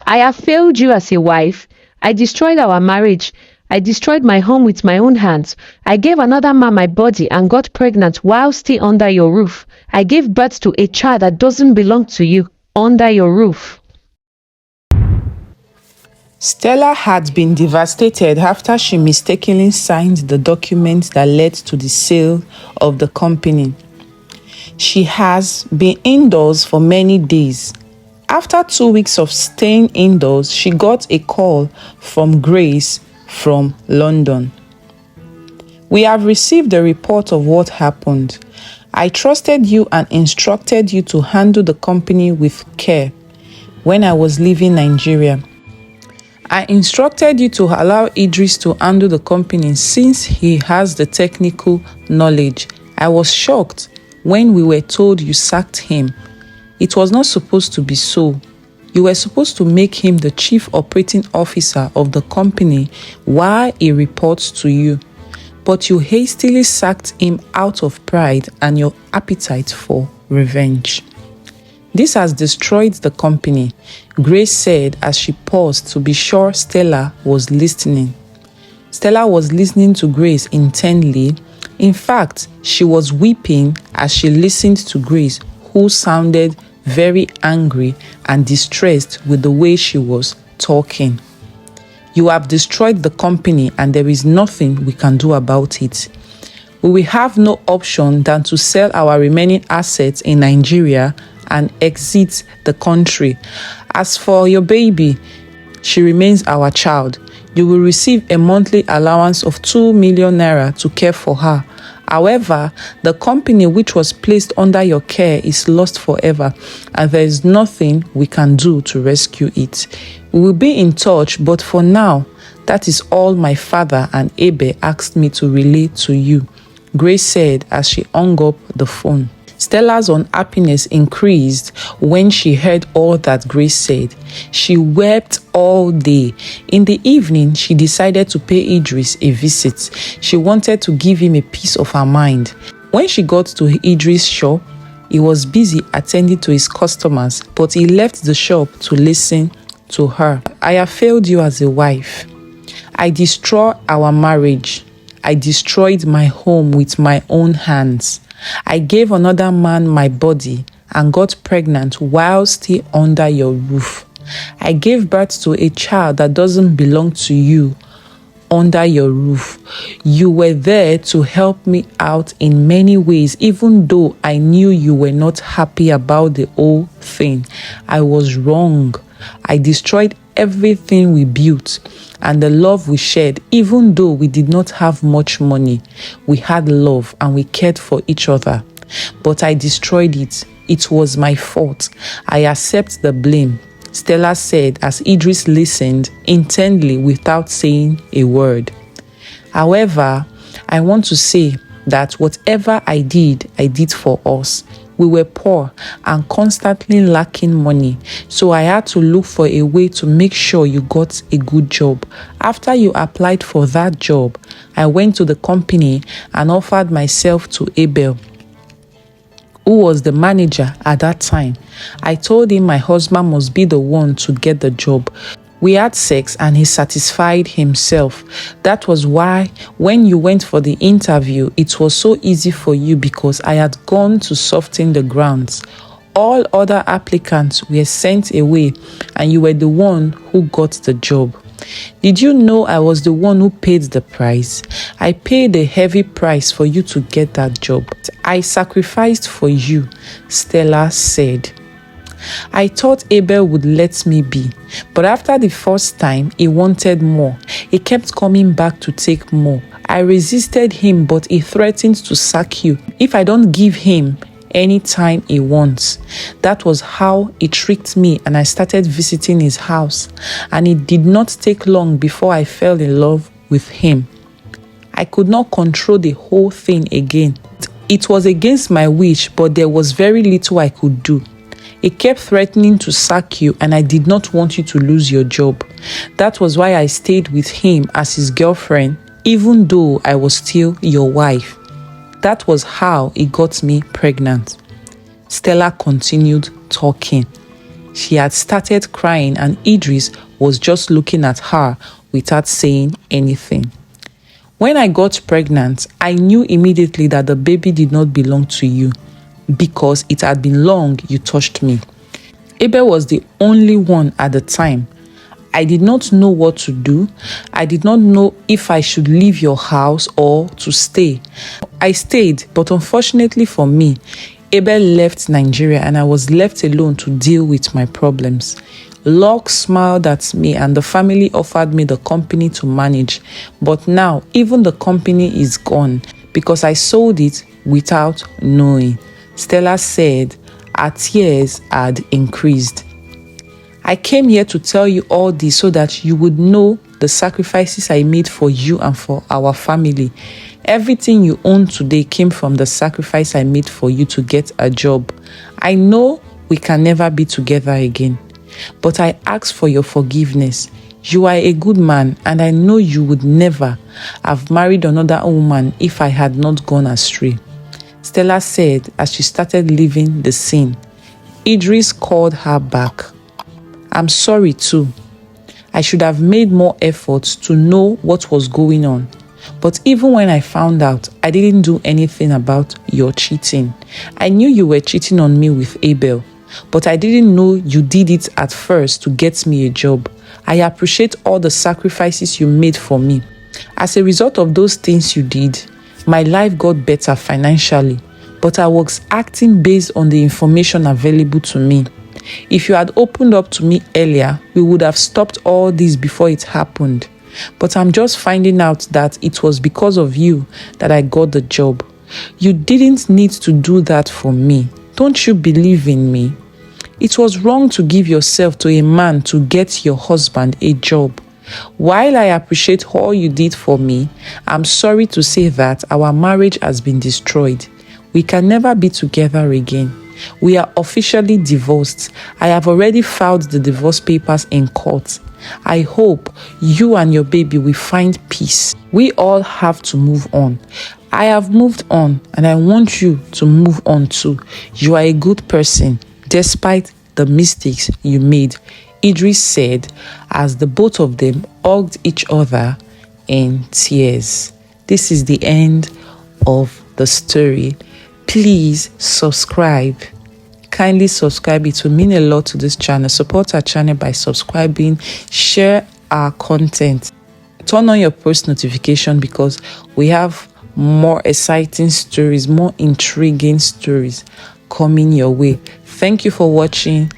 I have failed you as a wife. I destroyed our marriage. I destroyed my home with my own hands. I gave another man my body and got pregnant while still under your roof. I gave birth to a child that doesn't belong to you under your roof. Stella had been devastated after she mistakenly signed the document that led to the sale of the company. She has been indoors for many days. After 2 weeks of staying indoors, she got a call from Grace from London. We have received a report of what happened. I trusted you and instructed you to handle the company with care when I was leaving Nigeria. I instructed you to allow Idris to handle the company since he has the technical knowledge. I was shocked when we were told you sacked him. It was not supposed to be so. You were supposed to make him the chief operating officer of the company while he reports to you. But you hastily sacked him out of pride and your appetite for revenge. This has destroyed the company, Grace said as she paused to be sure Stella was listening. Stella was listening to Grace intently. In fact, she was weeping as she listened to Grace, who sounded very angry and distressed with the way she was talking. You have destroyed the company and there is nothing we can do about it. We will have no option than to sell our remaining assets in Nigeria and exit the country. As for your baby, she remains our child. You will receive a monthly allowance of 2 million naira to care for her. However, the company which was placed under your care is lost forever, and there is nothing we can do to rescue it. We will be in touch, but for now, that is all my father and Ebe asked me to relay to you, Grace said as she hung up the phone. Stella's unhappiness increased when she heard all that Grace said. She wept all day. In the evening, she decided to pay Idris a visit. She wanted to give him a piece of her mind. When she got to Idris' shop, he was busy attending to his customers, but he left the shop to listen to her. I have failed you as a wife. I destroyed our marriage. I destroyed my home with my own hands. I gave another man my body and got pregnant while still under your roof. I gave birth to a child that doesn't belong to you under your roof. You were there to help me out in many ways, even though I knew you were not happy about the whole thing. I was wrong. I destroyed everything we built and the love we shared. Even though we did not have much money, we had love and we cared for each other. But I destroyed it. It was my fault. I accept the blame, Stella said as Idris listened intently without saying a word. However, I want to say that whatever I did for us. We were poor and constantly lacking money, so I had to look for a way to make sure you got a good job. After you applied for that job, I went to the company and offered myself to Abel, who was the manager at that time. I told him my husband must be the one to get the job. We had sex and he satisfied himself. That was why when you went for the interview, it was so easy for you because I had gone to soften the grounds. All other applicants were sent away and you were the one who got the job. Did you know I was the one who paid the price? I paid a heavy price for you to get that job. I sacrificed for you, Stella said. I thought Abel would let me be, but after the first time, he wanted more. He kept coming back to take more. I resisted him, but he threatened to sack you if I don't give him any time he wants. That was how he tricked me, and I started visiting his house. And it did not take long before I fell in love with him. I could not control the whole thing again. It was against my wish, but there was very little I could do. He kept threatening to sack you and I did not want you to lose your job. That was why I stayed with him as his girlfriend, even though I was still your wife. That was how he got me pregnant. Stella continued talking. She had started crying and Idris was just looking at her without saying anything. When I got pregnant, I knew immediately that the baby did not belong to you because it had been long you touched me. Abel was the only one at the time. I did not know what to do. I did not know if I should leave your house or to stay. I stayed, but unfortunately for me, Abel left Nigeria and I was left alone to deal with my problems. Luck smiled at me and the family offered me the company to manage. But now, even the company is gone because I sold it without knowing. Stella said her tears had increased. I came here to tell you all this so that you would know the sacrifices I made for you and for our family. Everything you own today came from the sacrifice I made for you to get a job. I know we can never be together again, but I ask for your forgiveness. You are a good man and I know you would never have married another woman if I had not gone astray. Stella said as she started leaving the scene. Idris called her back. I'm sorry too. I should have made more efforts to know what was going on. But even when I found out, I didn't do anything about your cheating. I knew you were cheating on me with Abel, but I didn't know you did it at first to get me a job. I appreciate all the sacrifices you made for me. As a result of those things you did, my life got better financially, but I was acting based on the information available to me. If you had opened up to me earlier, we would have stopped all this before it happened. But I'm just finding out that it was because of you that I got the job. You didn't need to do that for me. Don't you believe in me? It was wrong to give yourself to a man to get your husband a job. While I appreciate all you did for me, I'm sorry to say that our marriage has been destroyed. We can never be together again. We are officially divorced. I have already filed the divorce papers in court. I hope you and your baby will find peace. We all have to move on. I have moved on and I want you to move on too. You are a good person despite the mistakes you made, Idris said as the both of them hugged each other in tears. This is the end of the story. Please subscribe. Kindly subscribe. It will mean a lot to this channel. Support our channel by subscribing. Share our content. Turn on your post notification because we have more exciting stories, more intriguing stories coming your way. Thank you for watching.